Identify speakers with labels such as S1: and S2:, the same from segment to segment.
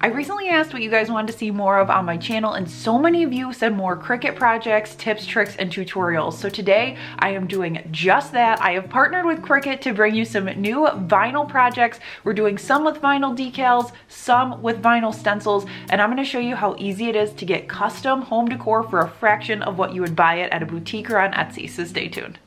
S1: I recently asked what you guys wanted to see more of on my channel, and so many of you said more Cricut projects, tips, tricks, and tutorials. So today I am doing just that. I have partnered with Cricut to bring you some new vinyl projects. We're doing some with vinyl decals, some with vinyl stencils, and I'm going to show you how easy it is to get custom home decor for a fraction of what you would buy it at a boutique or on Etsy, so stay tuned.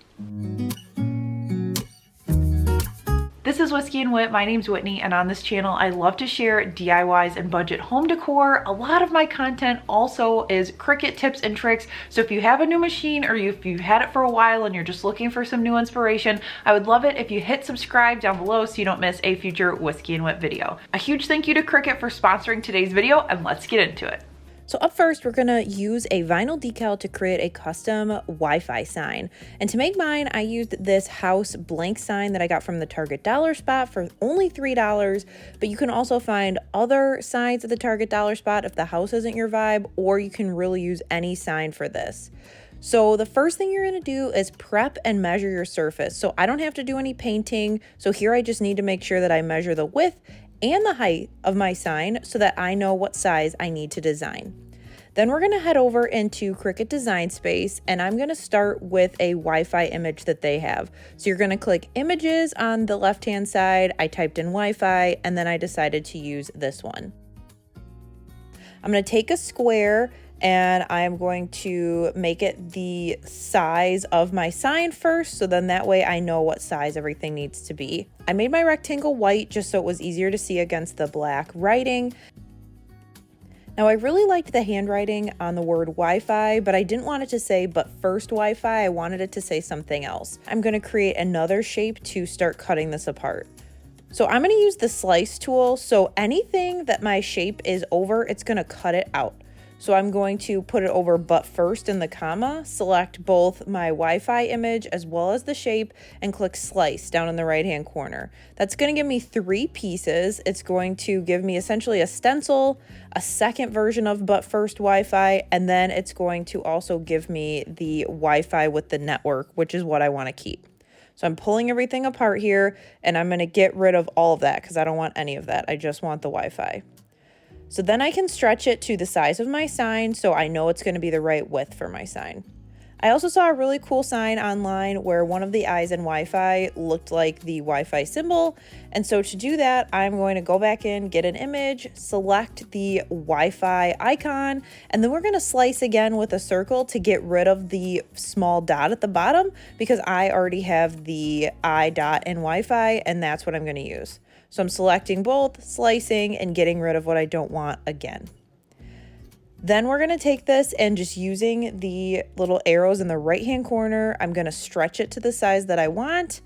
S1: This is Whiskey and Whit. My name's Whitney, and on this channel I love to share DIYs and budget home decor. A lot of my content also is Cricut tips and tricks, so if you have a new machine or if you've had it for a while and you're just looking for some new inspiration, I would love it if you hit subscribe down below so you don't miss a future Whiskey and Whit video. A huge thank you to Cricut for sponsoring today's video, and let's get into it.
S2: So up first, we're gonna use a vinyl decal to create a custom Wi-Fi sign. And to make mine, I used this house blank sign that I got from the Target dollar spot for only $3, but you can also find other signs at the Target dollar spot if the house isn't your vibe, or you can really use any sign for this. So the first thing you're gonna do is prep and measure your surface. So I don't have to do any painting. So here I just need to make sure that I measure the width and the height of my sign so that I know what size I need to design. Then we're gonna head over into Cricut Design Space, and I'm gonna start with a Wi-Fi image that they have. So you're gonna click images on the left-hand side. I typed in Wi-Fi, and then I decided to use this one. I'm gonna take a square and I'm going to make it the size of my sign first, so then that way I know what size everything needs to be. I made my rectangle white just so it was easier to see against the black writing. Now I really liked the handwriting on the word Wi-Fi, but I didn't want it to say "but first Wi-Fi." I wanted it to say something else. I'm gonna create another shape to start cutting this apart. So I'm gonna use the slice tool, so anything that my shape is over, it's gonna cut it out. So I'm going to put it over "but first" in the comma, select both my Wi-Fi image as well as the shape, and click slice down in the right-hand corner. That's going to give me 3 pieces. It's going to give me essentially a stencil, a second version of "but first Wi-Fi, and then it's going to also give me the Wi-Fi with the network, which is what I want to keep. So I'm pulling everything apart here, and I'm going to get rid of all of that because I don't want any of that. I just want the Wi-Fi. So then I can stretch it to the size of my sign so I know it's going to be the right width for my sign. I also saw a really cool sign online where one of the eyes in Wi-Fi looked like the Wi-Fi symbol. And so to do that, I'm going to go back in, get an image, select the Wi-Fi icon, and then we're going to slice again with a circle to get rid of the small dot at the bottom because I already have the I dot in Wi-Fi, and that's what I'm going to use. So I'm selecting both, slicing, and getting rid of what I don't want again. Then we're gonna take this and just using the little arrows in the right-hand corner, I'm gonna stretch it to the size that I want,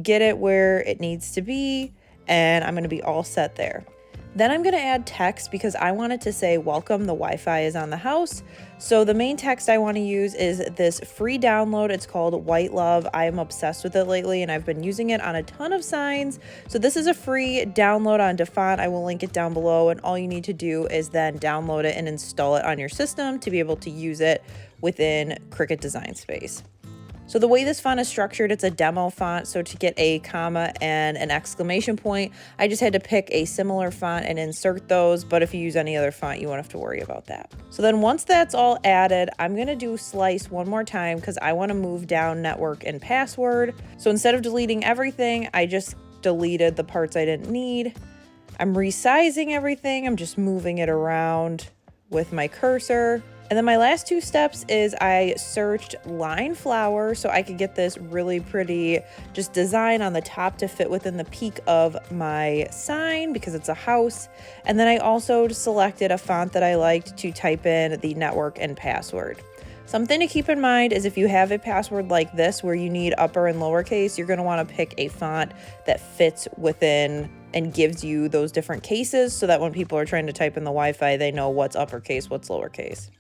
S2: get it where it needs to be, and I'm gonna be all set there. Then I'm gonna add text because I want it to say, "Welcome, the Wi-Fi is on the house." So the main text I wanna use is this free download. It's called White Love. I am obsessed with it lately and I've been using it on a ton of signs. So this is a free download on DeFont. I will link it down below, and all you need to do is then download it and install it on your system to be able to use it within Cricut Design Space. So the way this font is structured, it's a demo font. So to get a comma and an exclamation point, I just had to pick a similar font and insert those. But if you use any other font, you won't have to worry about that. So then once that's all added, I'm gonna do slice one more time because I wanna move down network and password. So instead of deleting everything, I just deleted the parts I didn't need. I'm resizing everything. I'm just moving it around with my cursor. And then my last 2 steps is I searched line flower so I could get this really pretty just design on the top to fit within the peak of my sign because it's a house. And then I also selected a font that I liked to type in the network and password. Something to keep in mind is if you have a password like this where you need upper and lowercase, you're gonna wanna pick a font that fits within and gives you those different cases so that when people are trying to type in the Wi-Fi, they know what's uppercase, what's lowercase.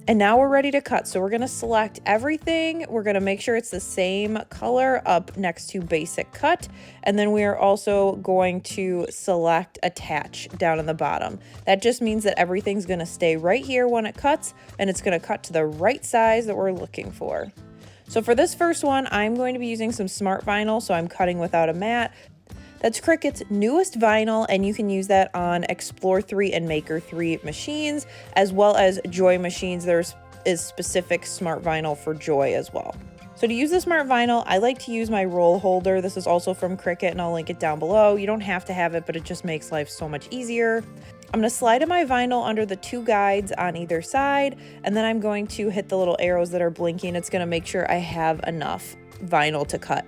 S2: And now we're ready to cut. So we're gonna select everything. We're gonna make sure it's the same color up next to basic cut. And then we are also going to select attach down in the bottom. That just means that everything's gonna stay right here when it cuts, and it's gonna cut to the right size that we're looking for. So for this first one, I'm going to be using some smart vinyl, so I'm cutting without a mat. That's Cricut's newest vinyl, and you can use that on Explore 3 and Maker 3 machines, as well as Joy machines. There is specific smart vinyl for Joy as well. So to use the smart vinyl, I like to use my roll holder. This is also from Cricut, and I'll link it down below. You don't have to have it, but it just makes life so much easier. I'm going to slide in my vinyl under the 2 guides on either side, and then I'm going to hit the little arrows that are blinking. It's going to make sure I have enough vinyl to cut.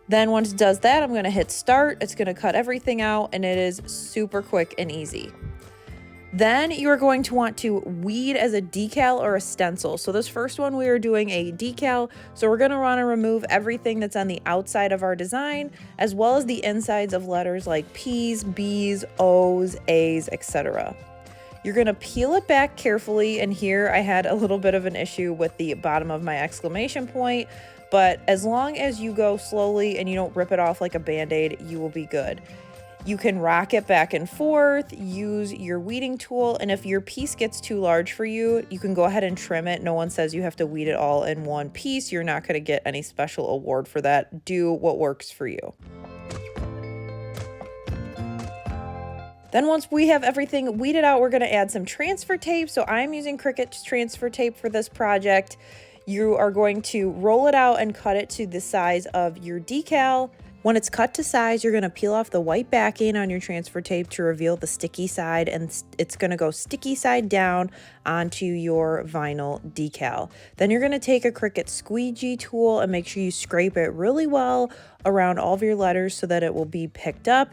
S2: Then once it does that, I'm going to hit start. It's going to cut everything out, and it is super quick and easy. Then you are going to want to weed as a decal or a stencil. So this first one, we are doing a decal. So we're going to want to remove everything that's on the outside of our design, as well as the insides of letters like P's, B's, O's, A's, etc. You're going to peel it back carefully. And here I had a little bit of an issue with the bottom of my exclamation point. But as long as you go slowly and you don't rip it off like a Band-Aid, you will be good. You can rock it back and forth, use your weeding tool, and if your piece gets too large for you, you can go ahead and trim it. No one says you have to weed it all in one piece. You're not going to get any special award for that. Do what works for you. Then once we have everything weeded out, we're going to add some transfer tape. So I'm using Cricut's transfer tape for this project. You are going to roll it out and cut it to the size of your decal. When it's cut to size, you're going to peel off the white backing on your transfer tape to reveal the sticky side, and it's going to go sticky side down onto your vinyl decal. Then you're going to take a Cricut squeegee tool and make sure you scrape it really well around all of your letters so that it will be picked up.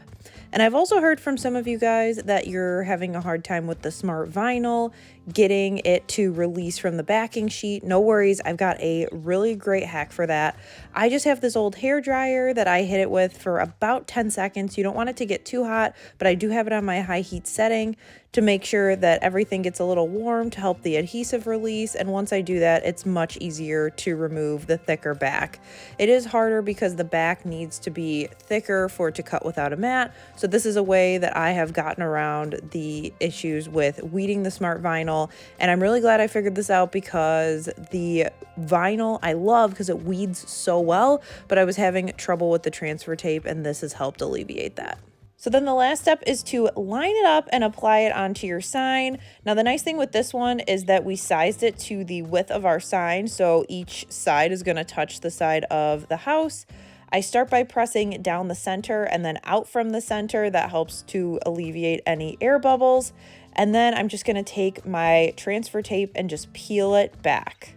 S2: And I've also heard from some of you guys that you're having a hard time with the smart vinyl, getting it to release from the backing sheet. No worries, I've got a really great hack for that. I just have this old hair dryer that I hit it with for about 10 seconds. You don't want it to get too hot, but I do have it on my high heat setting to make sure that everything gets a little warm to help the adhesive release. And once I do that, it's much easier to remove the thicker back. It is harder because the back needs to be thicker for it to cut without a mat. So this is a way that I have gotten around the issues with weeding the smart vinyl. And I'm really glad I figured this out because the vinyl I love because it weeds so well, but I was having trouble with the transfer tape, and this has helped alleviate that. So then the last step is to line it up and apply it onto your sign. Now the nice thing with this one is that we sized it to the width of our sign, so each side is going to touch the side of the house. I start by pressing down the center and then out from the center. That helps to alleviate any air bubbles. And then I'm just going to take my transfer tape and just peel it back.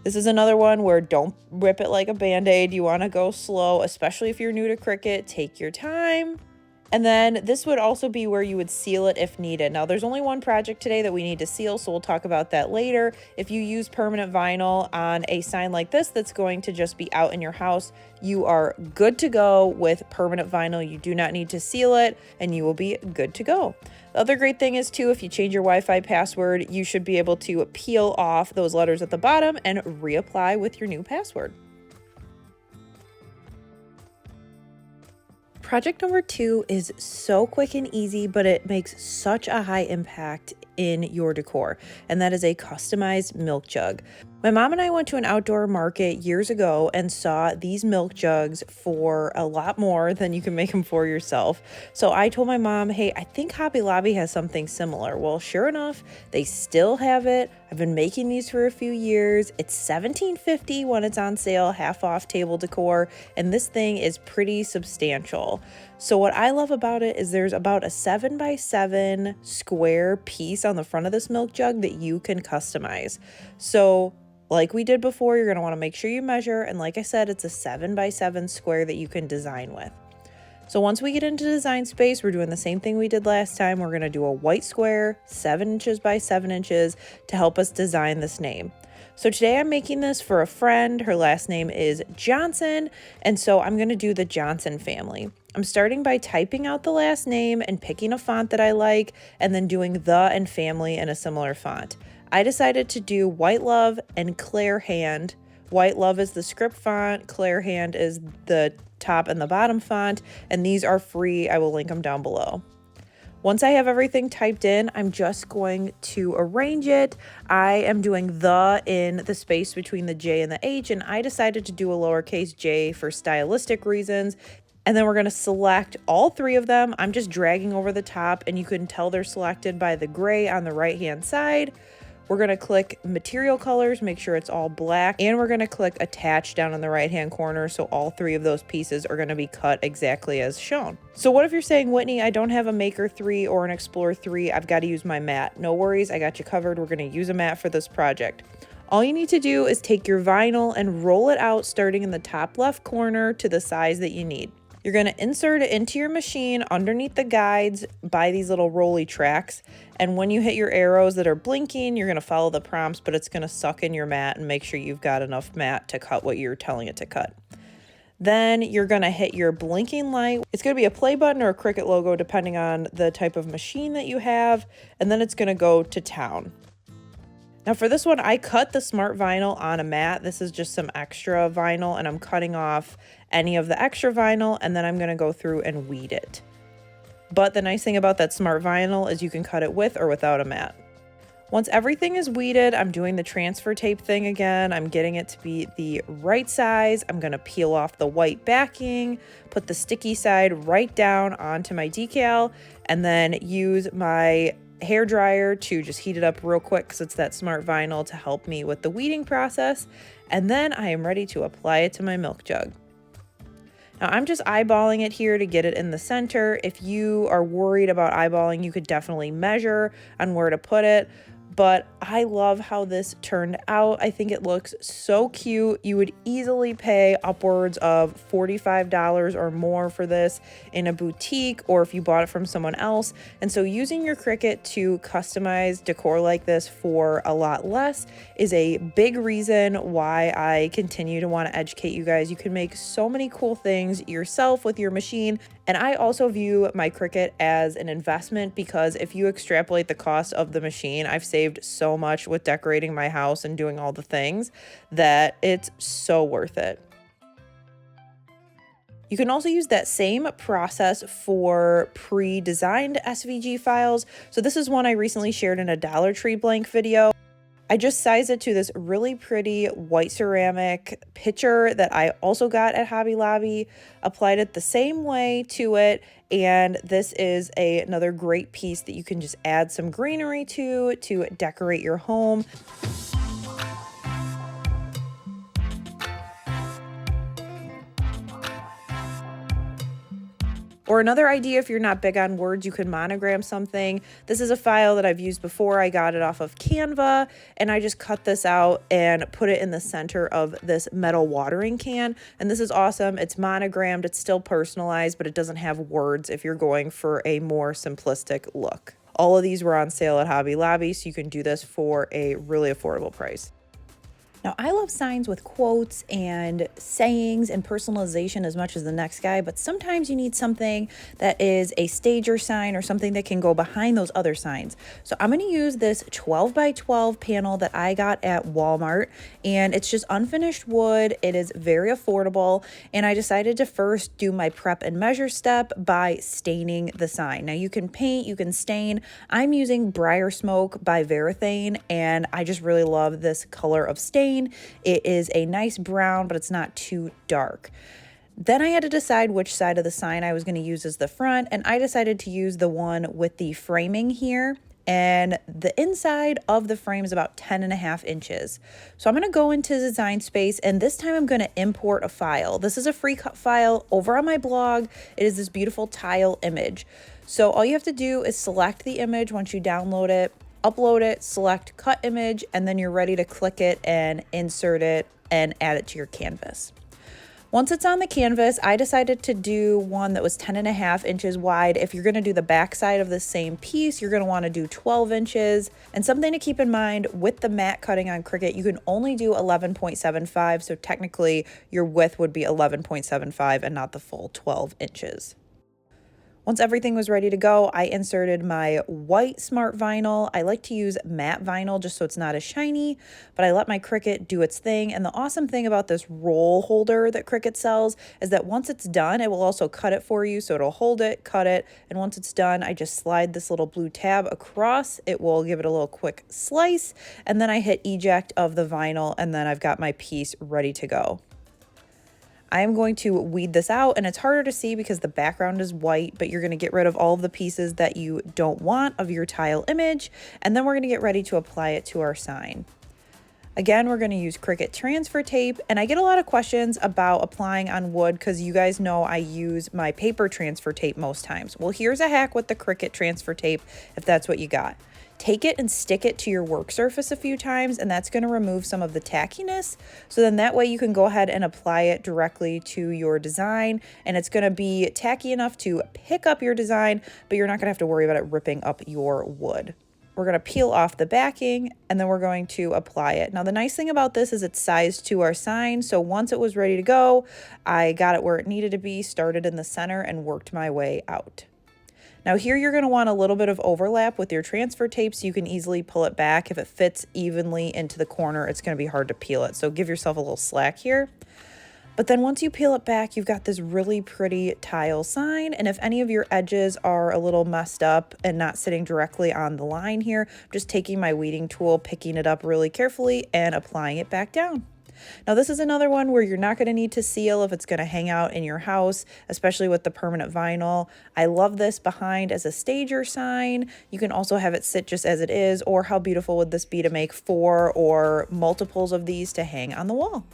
S2: This is another one where don't rip it like a Band-Aid. You want to go slow, especially if you're new to Cricut. Take your time. And then this would also be where you would seal it if needed. Now there's only one project today that we need to seal, so we'll talk about that later. If you use permanent vinyl on a sign like this that's going to just be out in your house, you are good to go with permanent vinyl. You do not need to seal it, and you will be good to go. The other great thing is too, if you change your Wi-Fi password, you should be able to peel off those letters at the bottom and reapply with your new password. Project number 2 is so quick and easy, but it makes such a high impact in your decor, and that is a customized milk jug. My mom and I went to an outdoor market years ago and saw these milk jugs for a lot more than you can make them for yourself. So I told my mom, hey, I think Hobby Lobby has something similar. Well, sure enough, they still have it. I've been making these for a few years. It's $17.50 when it's on sale, half off table decor, and this thing is pretty substantial. So what I love about it is there's about a 7x7 square piece on the front of this milk jug that you can customize. So like we did before, you're going to want to make sure you measure. And like I said, it's a 7x7 square that you can design with. So once we get into Design Space, we're doing the same thing we did last time. We're going to do a white square, 7 inches by 7 inches to help us design this name. So today I'm making this for a friend. Her last name is Johnson. And so I'm going to do the Johnson family. I'm starting by typing out the last name and picking a font that I like, and then doing the and family in a similar font. I decided to do White Love and Claire Hand. White Love is the script font, Claire Hand is the top and the bottom font, and these are free. I will link them down below. Once I have everything typed in, I'm just going to arrange it. I am doing the in the space between the J and the H, and I decided to do a lowercase j for stylistic reasons. And then we're going to select all 3 of them. I'm just dragging over the top, and you can tell they're selected by the gray on the right hand side. We're going to click material colors, make sure it's all black, and we're going to click attach down in the right hand corner, so all 3 of those pieces are going to be cut exactly as shown. So what if you're saying, Whitney, I don't have a Maker 3 or an Explorer 3, I've got to use my mat? No worries, I got you covered. We're going to use a mat for this project. All you need to do is take your vinyl and roll it out starting in the top left corner to the size that you need. You're going to insert it into your machine underneath the guides by these little rolly tracks. And when you hit your arrows that are blinking, you're going to follow the prompts, but it's going to suck in your mat and make sure you've got enough mat to cut what you're telling it to cut. Then you're going to hit your blinking light. It's going to be a play button or a Cricut logo depending on the type of machine that you have. And then it's going to go to town. Now for this one, I cut the smart vinyl on a mat. This is just some extra vinyl, and I'm cutting off any of the extra vinyl, and then I'm gonna go through and weed it. But the nice thing about that smart vinyl is you can cut it with or without a mat. Once everything is weeded, I'm doing the transfer tape thing again. I'm getting it to be the right size. I'm gonna peel off the white backing, put the sticky side right down onto my decal, and then use my hair dryer to just heat it up real quick because it's that smart vinyl to help me with the weeding process. And then I am ready to apply it to my milk jug. Now I'm just eyeballing it here to get it in the center. If you are worried about eyeballing, you could definitely measure on where to put it. But I love how this turned out. I think it looks so cute. You would easily pay upwards of $45 or more for this in a boutique, or if you bought it from someone else. And so using your Cricut to customize decor like this for a lot less is a big reason why I continue to want to educate you guys. You can make so many cool things yourself with your machine. And I also view my Cricut as an investment because if you extrapolate the cost of the machine, I've saved so much with decorating my house and doing all the things that it's so worth it. You can also use that same process for pre-designed SVG files. So this is one I recently shared in a Dollar Tree blank video. I just sized it to this really pretty white ceramic pitcher that I also got at Hobby Lobby, applied it the same way to it, and this is another great piece that you can just add some greenery to decorate your home. Or another idea, if you're not big on words, you can monogram something. This is a file that I've used before. I got it off of Canva, and I just cut this out and put it in the center of this metal watering can. And this is awesome. It's monogrammed, it's still personalized, but it doesn't have words if you're going for a more simplistic look. All of these were on sale at Hobby Lobby, so you can do this for a really affordable price. Now, I love signs with quotes and sayings and personalization as much as the next guy, but sometimes you need something that is a stager sign or something that can go behind those other signs. So I'm going to use this 12 by 12 panel that I got at Walmart, and it's just unfinished wood. It is very affordable, and I decided to first do my prep and measure step by staining the sign. Now, you can paint, you can stain. I'm using Briar Smoke by Varathane, and I just really love this color of stain. It is a nice brown, but it's not too dark. Then I had to decide which side of the sign I was going to use as the front, and I decided to use the one with the framing here. And the inside of the frame is about 10.5 inches. So I'm going to go into Design Space, and this time I'm going to import a file. This is a free cut file over on my blog. It is this beautiful tile image. So all you have to do is select the image once you download it, upload it, select cut image, and then you're ready to click it and insert it and add it to your canvas. Once it's on the canvas, I decided to do one that was 10.5 inches wide. If you're going to do the back side of the same piece, you're going to want to do 12 inches. And something to keep in mind with the mat cutting on Cricut, you can only do 11.75. So technically your width would be 11.75 and not the full 12 inches. Once everything was ready to go, I inserted my white smart vinyl. I like to use matte vinyl just so it's not as shiny, but I let my Cricut do its thing. And the awesome thing about this roll holder that Cricut sells is that once it's done, it will also cut it for you. So it'll hold it, cut it, and once it's done, I just slide this little blue tab across. It will give it a little quick slice, and then I hit eject of the vinyl, and then I've got my piece ready to go. I am going to weed this out, and it's harder to see because the background is white, but you're going to get rid of all of the pieces that you don't want of your tile image, and then we're going to get ready to apply it to our sign. Again, we're going to use Cricut transfer tape, and I get a lot of questions about applying on wood because you guys know I use my paper transfer tape most times. Well, here's a hack with the Cricut transfer tape if that's what you got. Take it and stick it to your work surface a few times, and that's going to remove some of the tackiness. So then that way you can go ahead and apply it directly to your design, and it's going to be tacky enough to pick up your design, but you're not going to have to worry about it ripping up your wood. We're going to peel off the backing, and then we're going to apply it. Now, the nice thing about this is it's sized to our sign. So once it was ready to go, I got it where it needed to be, started in the center, and worked my way out. Now here you're going to want a little bit of overlap with your transfer tape so you can easily pull it back. If it fits evenly into the corner, it's going to be hard to peel it. So give yourself a little slack here. But then once you peel it back, you've got this really pretty tile sign. And if any of your edges are a little messed up and not sitting directly on the line here, I'm just taking my weeding tool, picking it up really carefully and applying it back down. Now this is another one where you're not going to need to seal if it's going to hang out in your house, especially with the permanent vinyl. I love this behind as a stager sign. You can also have it sit just as it is, or how beautiful would this be to make 4 or multiples of these to hang on the wall.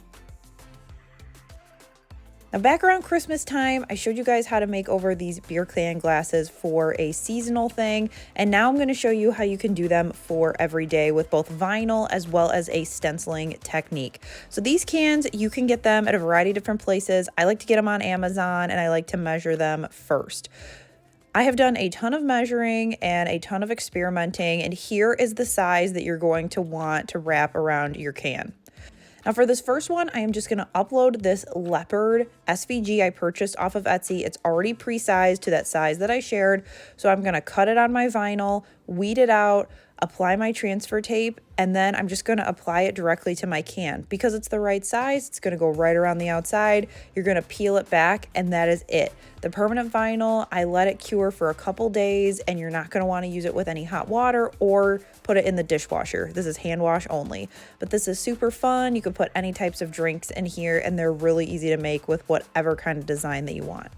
S2: Now back around Christmas time, I showed you guys how to make over these beer can glasses for a seasonal thing, and now I'm going to show you how you can do them for every day with both vinyl as well as a stenciling technique. So these cans, you can get them at a variety of different places. I like to get them on Amazon, and I like to measure them first. I have done a ton of measuring and a ton of experimenting, and here is the size that you're going to want to wrap around your can. Now for this first one, I am just going to upload this Leopard SVG I purchased off of Etsy. It's already pre-sized to that size that I shared. So I'm going to cut it on my vinyl, weed it out, apply my transfer tape, and then I'm just going to apply it directly to my can. Because it's the right size, it's going to go right around the outside. You're going to peel it back, and that is it. The permanent vinyl, I let it cure for a couple days, and you're not going to want to use it with any hot water or put it in the dishwasher. This is hand wash only. But this is super fun. You can put any types of drinks in here, and they're really easy to make with whatever kind of design that you want.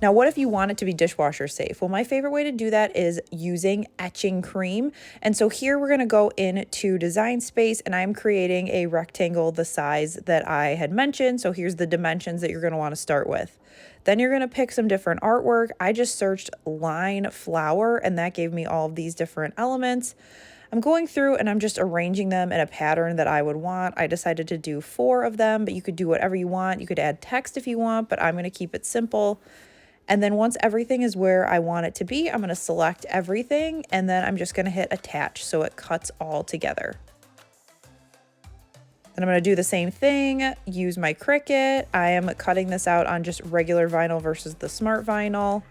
S2: Now, what if you want it to be dishwasher safe? Well, my favorite way to do that is using etching cream. And so here we're gonna go into Design Space, and I'm creating a rectangle the size that I had mentioned. So here's the dimensions that you're gonna wanna start with. Then you're gonna pick some different artwork. I just searched line flower, and that gave me all of these different elements. I'm going through and I'm just arranging them in a pattern that I would want. I decided to do 4 of them, but you could do whatever you want. You could add text if you want, but I'm gonna keep it simple. And then once everything is where I want it to be, I'm going to select everything, and then I'm just going to hit attach so it cuts all together. Then I'm going to do the same thing, use my Cricut. I am cutting this out on just regular vinyl versus the smart vinyl.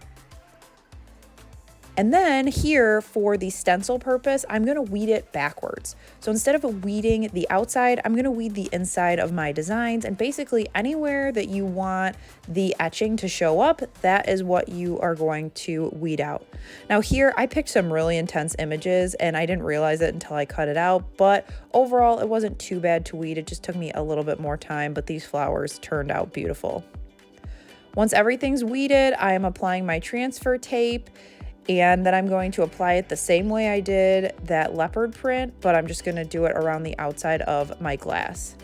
S2: And then here for the stencil purpose, I'm going to weed it backwards. So instead of weeding the outside, I'm going to weed the inside of my designs, and basically anywhere that you want the etching to show up, that is what you are going to weed out. Now here I picked some really intense images, and I didn't realize it until I cut it out, but overall it wasn't too bad to weed. It just took me a little bit more time, but these flowers turned out beautiful. Once everything's weeded, I am applying my transfer tape, and then I'm going to apply it the same way I did that leopard print, but I'm just going to do it around the outside of my glass.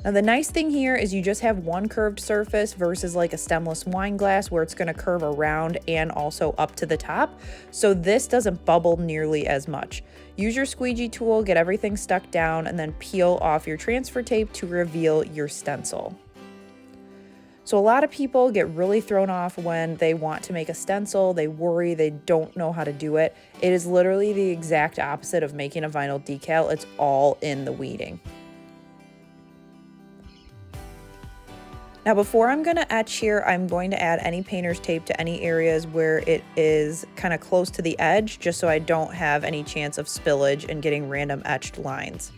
S2: Now the nice thing here is you just have one curved surface versus like a stemless wine glass where it's going to curve around and also up to the top. So this doesn't bubble nearly as much. Use your squeegee tool, get everything stuck down, and then peel off your transfer tape to reveal your stencil. So a lot of people get really thrown off when they want to make a stencil. They worry, they don't know how to do it. It is literally the exact opposite of making a vinyl decal. It's all in the weeding. Now before I'm going to etch here, I'm going to add any painter's tape to any areas where it is kind of close to the edge, just so I don't have any chance of spillage and getting random etched lines.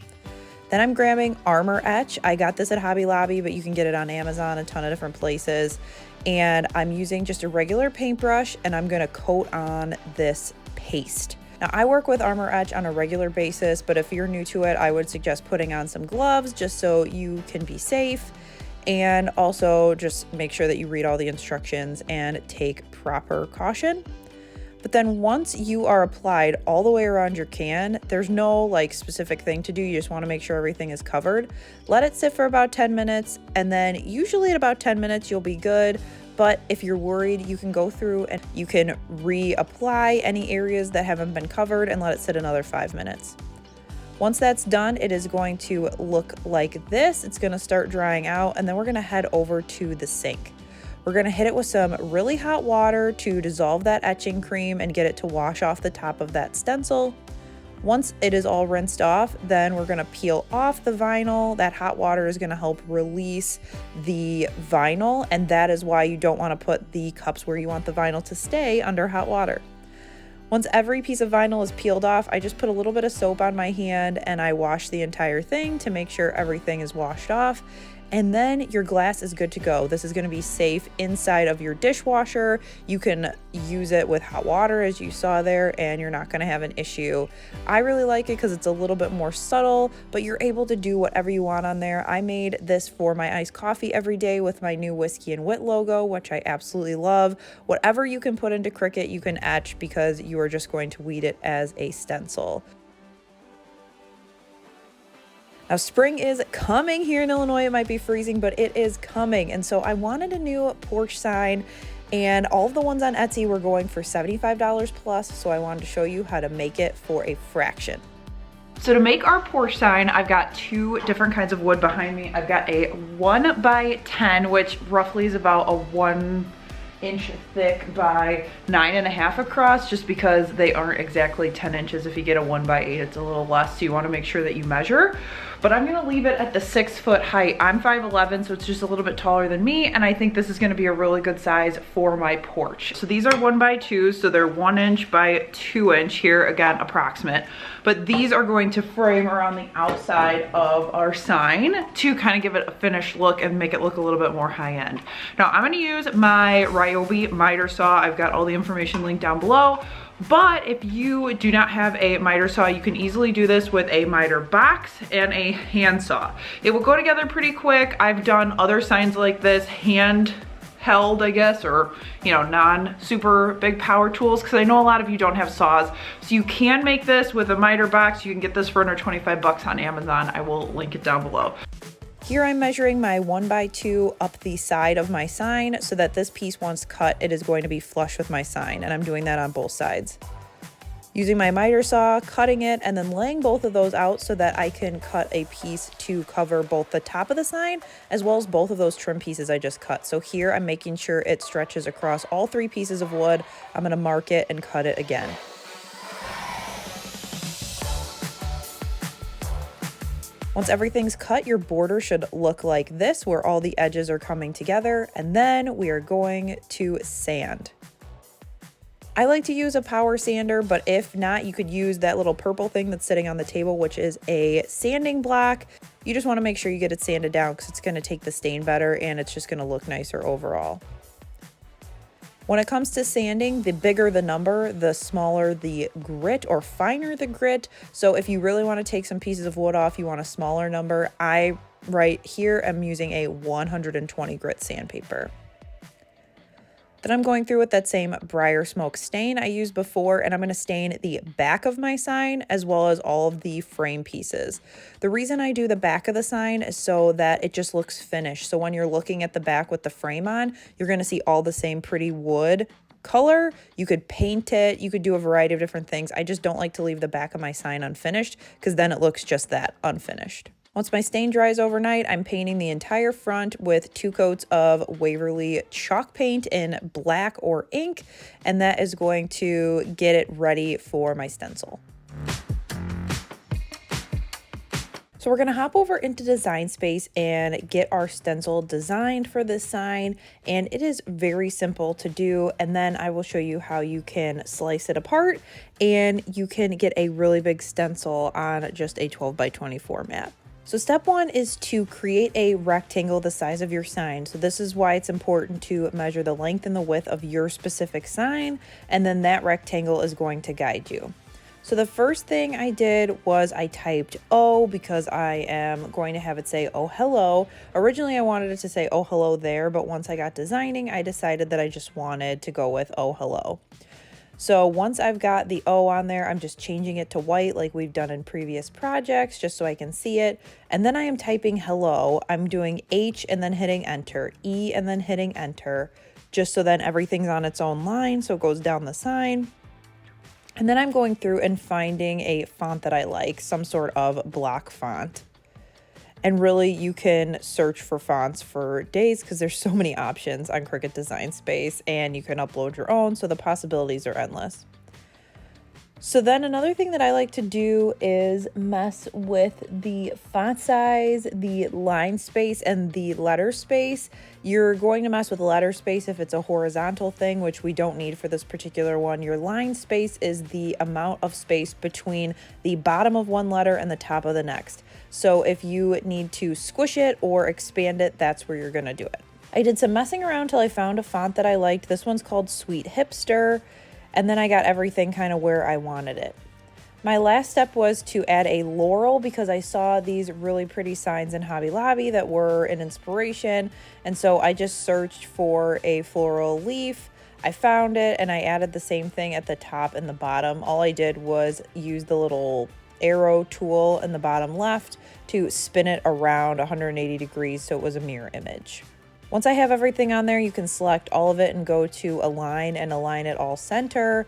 S2: Then I'm grabbing Armor Etch. I got this at Hobby Lobby, but you can get it on Amazon, a ton of different places. And I'm using just a regular paintbrush, and I'm gonna coat on this paste. Now, I work with Armor Etch on a regular basis, but if you're new to it, I would suggest putting on some gloves just so you can be safe. And also just make sure that you read all the instructions and take proper caution. But then once you are applied all the way around your can, there's no like specific thing to do. You just want to make sure everything is covered. Let it sit for about 10 minutes, and then usually at about 10 minutes you'll be good. But if you're worried, you can go through and you can reapply any areas that haven't been covered and let it sit another 5 minutes. Once that's done, it is going to look like this. It's going to start drying out, and then we're going to head over to the sink. We're going to hit it with some really hot water to dissolve that etching cream and get it to wash off the top of that stencil. Once it is all rinsed off, then we're going to peel off the vinyl. That hot water is going to help release the vinyl, and that is why you don't want to put the cups where you want the vinyl to stay under hot water. Once every piece of vinyl is peeled off, I just put a little bit of soap on my hand and I wash the entire thing to make sure everything is washed off. And then your glass is good to go. This is going to be safe inside of your dishwasher. You can use it with hot water as you saw there, and you're not going to have an issue. I really like it because it's a little bit more subtle, but you're able to do whatever you want on there. I made this for my iced coffee every day with my new Whiskey and Whit logo, which I absolutely love. Whatever you can put into Cricut, you can etch because you are just going to weed it as a stencil. Now, spring is coming here in Illinois. It might be freezing, but it is coming. And so I wanted a new porch sign, and all of the ones on Etsy were going for $75 plus. So I wanted to show you how to make it for a fraction.
S1: So to make our porch sign, I've got two different kinds of wood behind me. I've got a 1x10, which roughly is about a 1 inch thick by 9.5 across, just because they aren't exactly 10 inches. If you get a 1x8, it's a little less, so you want to make sure that you measure. But I'm gonna leave it at the 6 foot height. I'm 5'11", so it's just a little bit taller than me, and I think this is gonna be a really good size for my porch. So these are 1x2s, so they're 1 inch by 2 inch here, again, approximate. But these are going to frame around the outside of our sign to kind of give it a finished look and make it look a little bit more high end. Now I'm gonna use my Ryobi miter saw. I've got all the information linked down below. But if you do not have a miter saw, you can easily do this with a miter box and a handsaw. It will go together pretty quick. I've done other signs like this hand held, I guess, or non super big power tools, because I know a lot of you don't have saws. So you can make this with a miter box. You can get this for under 25 bucks on Amazon. I will link it down below.
S2: Here I'm measuring my 1x2 up the side of my sign so that this piece, once cut, it is going to be flush with my sign, and I'm doing that on both sides. Using my miter saw, cutting it, and then laying both of those out so that I can cut a piece to cover both the top of the sign as well as both of those trim pieces I just cut. So here I'm making sure it stretches across all 3 pieces of wood. I'm going to mark it and cut it again. Once everything's cut, your border should look like this, where all the edges are coming together, and then we are going to sand. I like to use a power sander, but if not, you could use that little purple thing that's sitting on the table, which is a sanding block. You just want to make sure you get it sanded down because it's going to take the stain better and it's just going to look nicer overall. When it comes to sanding, the bigger the number, the smaller the grit, or finer the grit. So if you really want to take some pieces of wood off, you want a smaller number. I, right here, am using a 120 grit sandpaper. Then I'm going through with that same briar smoke stain I used before, and I'm going to stain the back of my sign as well as all of the frame pieces. The reason I do the back of the sign is so that it just looks finished. So when you're looking at the back with the frame on, you're going to see all the same pretty wood color. You could paint it. You could do a variety of different things. I just don't like to leave the back of my sign unfinished because then it looks just that, unfinished. Once my stain dries overnight, I'm painting the entire front with 2 coats of Waverly chalk paint in black or ink, and that is going to get it ready for my stencil. So we're gonna hop over into Design Space and get our stencil designed for this sign, and it is very simple to do, and then I will show you how you can slice it apart and you can get a really big stencil on just a 12x20 format. So step one is to create a rectangle the size of your sign. So this is why it's important to measure the length and the width of your specific sign, and then that rectangle is going to guide you. So the first thing I did was I typed O because I am going to have it say oh hello. Originally I wanted it to say oh hello there, but once I got designing, I decided that I just wanted to go with oh hello. So once I've got the O on there, I'm just changing it to white like we've done in previous projects just so I can see it. And then I am typing hello. I'm doing H and then hitting enter, E and then hitting enter, just so then everything's on its own line so it goes down the sign. And then I'm going through and finding a font that I like, some sort of block font. And really, you can search for fonts for days because there's so many options on Cricut Design Space, and you can upload your own, so the possibilities are endless. So then another thing that I like to do is mess with the font size, the line space, and the letter space. You're going to mess with letter space if it's a horizontal thing, which we don't need for this particular one. Your line space is the amount of space between the bottom of one letter and the top of the next. So if you need to squish it or expand it, that's where you're gonna do it. I did some messing around till I found a font that I liked. This one's called Sweet Hipster. And then I got everything kind of where I wanted it. My last step was to add a laurel because I saw these really pretty signs in Hobby Lobby that were an inspiration. And so I just searched for a floral leaf. I found it and I added the same thing at the top and the bottom. All I did was use the little arrow tool in the bottom left to spin it around 180 degrees so it was a mirror image. Once I have everything on there, you can select all of it and go to align and align it all center.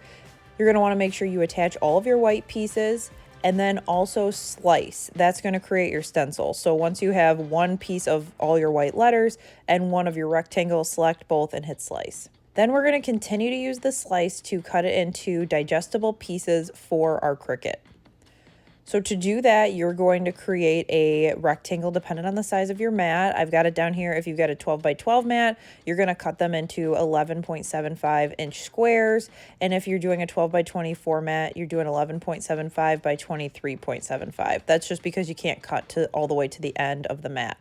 S2: You're going to want to make sure you attach all of your white pieces and then also slice. That's going to create your stencil. So once you have one piece of all your white letters and one of your rectangles, select both and hit slice. Then we're going to continue to use the slice to cut it into digestible pieces for our Cricut. So to do that, you're going to create a rectangle dependent on the size of your mat. I've got it down here. If you've got a 12 by 12 mat, you're going to cut them into 11.75 inch squares. And if you're doing a 12 by 24 mat, you're doing 11.75 by 23.75. That's just because you can't cut to all the way to the end of the mat.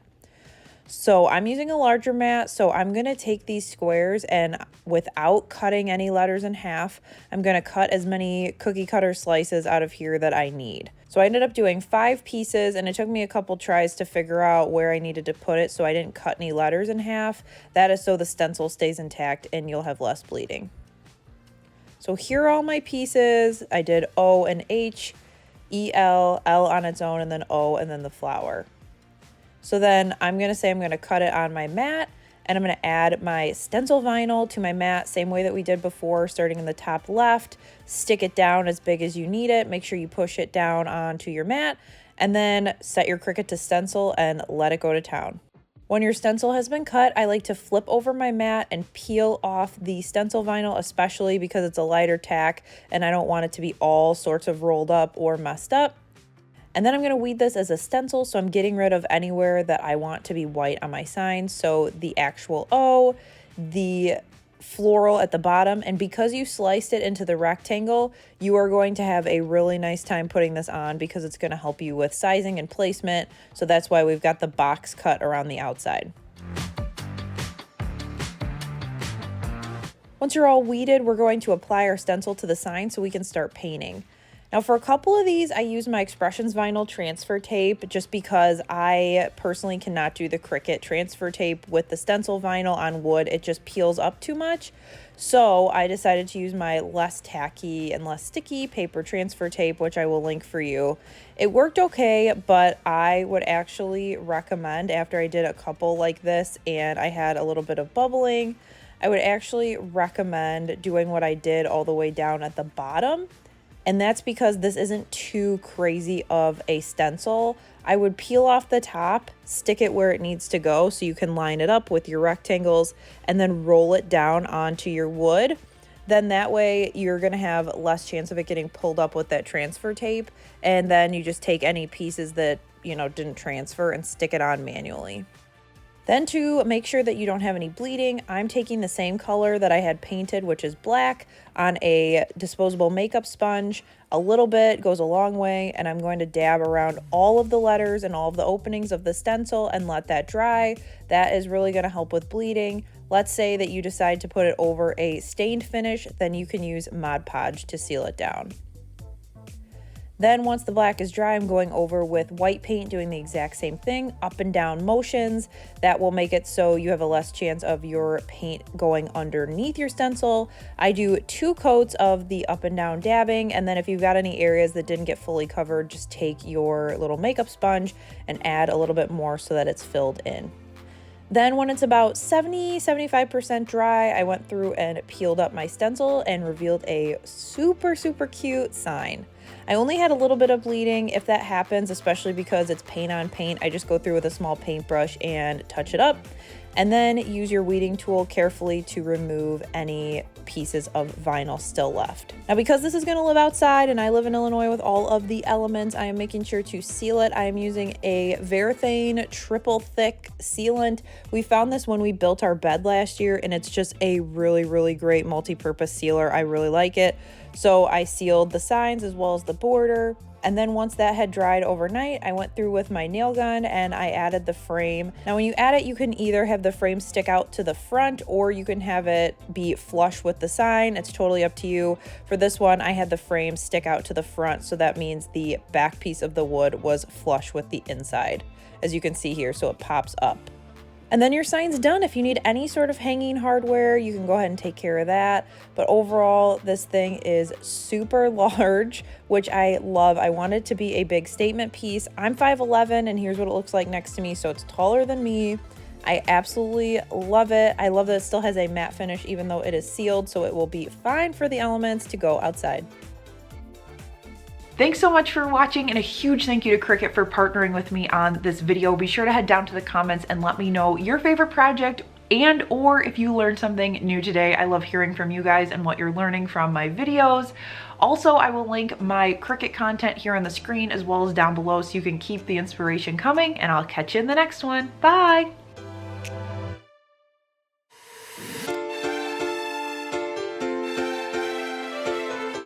S2: So I'm using a larger mat, so I'm going to take these squares and without cutting any letters in half, I'm going to cut as many cookie cutter slices out of here that I need. So I ended up doing 5 pieces and it took me a couple tries to figure out where I needed to put it so I didn't cut any letters in half. That is so the stencil stays intact and you'll have less bleeding. So here are all my pieces. I did O and H, E, L, L on its own, and then O, and then the flower. So then I'm going to cut it on my mat and I'm going to add my stencil vinyl to my mat, same way that we did before, starting in the top left. Stick it down as big as you need it. Make sure you push it down onto your mat and then set your Cricut to stencil and let it go to town. When your stencil has been cut, I like to flip over my mat and peel off the stencil vinyl, especially because it's a lighter tack and I don't want it to be all sorts of rolled up or messed up. And then I'm going to weed this as a stencil, so I'm getting rid of anywhere that I want to be white on my sign. So the actual O, the floral at the bottom, and because you sliced it into the rectangle, you are going to have a really nice time putting this on because it's going to help you with sizing and placement. So that's why we've got the box cut around the outside. Once you're all weeded, we're going to apply our stencil to the sign so we can start painting. Now for a couple of these, I use my Expressions Vinyl transfer tape just because I personally cannot do the Cricut transfer tape with the stencil vinyl on wood. It just peels up too much. So I decided to use my less tacky and less sticky paper transfer tape, which I will link for you. It worked okay, but I would actually recommend, after I did a couple like this and I had a little bit of bubbling, I would actually recommend doing what I did all the way down at the bottom. And that's because this isn't too crazy of a stencil. I would peel off the top, stick it where it needs to go so you can line it up with your rectangles and then roll it down onto your wood. Then that way you're gonna have less chance of it getting pulled up with that transfer tape. And then you just take any pieces that, didn't transfer and stick it on manually. Then to make sure that you don't have any bleeding, I'm taking the same color that I had painted, which is black, on a disposable makeup sponge. A little bit goes a long way, and I'm going to dab around all of the letters and all of the openings of the stencil and let that dry. That is really going to help with bleeding. Let's say that you decide to put it over a stained finish, then you can use Mod Podge to seal it down. Then once the black is dry, I'm going over with white paint, doing the exact same thing, up and down motions. That will make it so you have a less chance of your paint going underneath your stencil. I do 2 coats of the up and down dabbing, and then if you've got any areas that didn't get fully covered, just take your little makeup sponge and add a little bit more so that it's filled in. Then when it's about 70-75% dry, I went through and peeled up my stencil and revealed a super cute sign. I only had a little bit of bleeding. If that happens, especially because it's paint on paint, I just go through with a small paintbrush and touch it up. And then use your weeding tool carefully to remove any pieces of vinyl still left. Now, because this is going to live outside and I live in Illinois with all of the elements, I am making sure to seal it. I am using a Varathane triple thick sealant. We found this when we built our bed last year, and it's just a really great multi-purpose sealer. I really like it. So I sealed the signs as well as the border. And then once that had dried overnight, I went through with my nail gun and I added the frame. Now when you add it, you can either have the frame stick out to the front or you can have it be flush with the sign. It's totally up to you. For this one, I had the frame stick out to the front, so that means the back piece of the wood was flush with the inside, as you can see here, so it pops up. And then your sign's done. If you need any sort of hanging hardware, you can go ahead and take care of that. But overall, this thing is super large, which I love. I want it to be a big statement piece. I'm 5'11", and here's what it looks like next to me, so it's taller than me. I absolutely love it. I love that it still has a matte finish, even though it is sealed, so it will be fine for the elements to go outside.
S1: Thanks so much for watching, and a huge thank you to Cricut for partnering with me on this video. Be sure to head down to the comments and let me know your favorite project and or if you learned something new today. I love hearing from you guys and what you're learning from my videos. Also, I will link my Cricut content here on the screen as well as down below so you can keep the inspiration coming, and I'll catch you in the next one. Bye!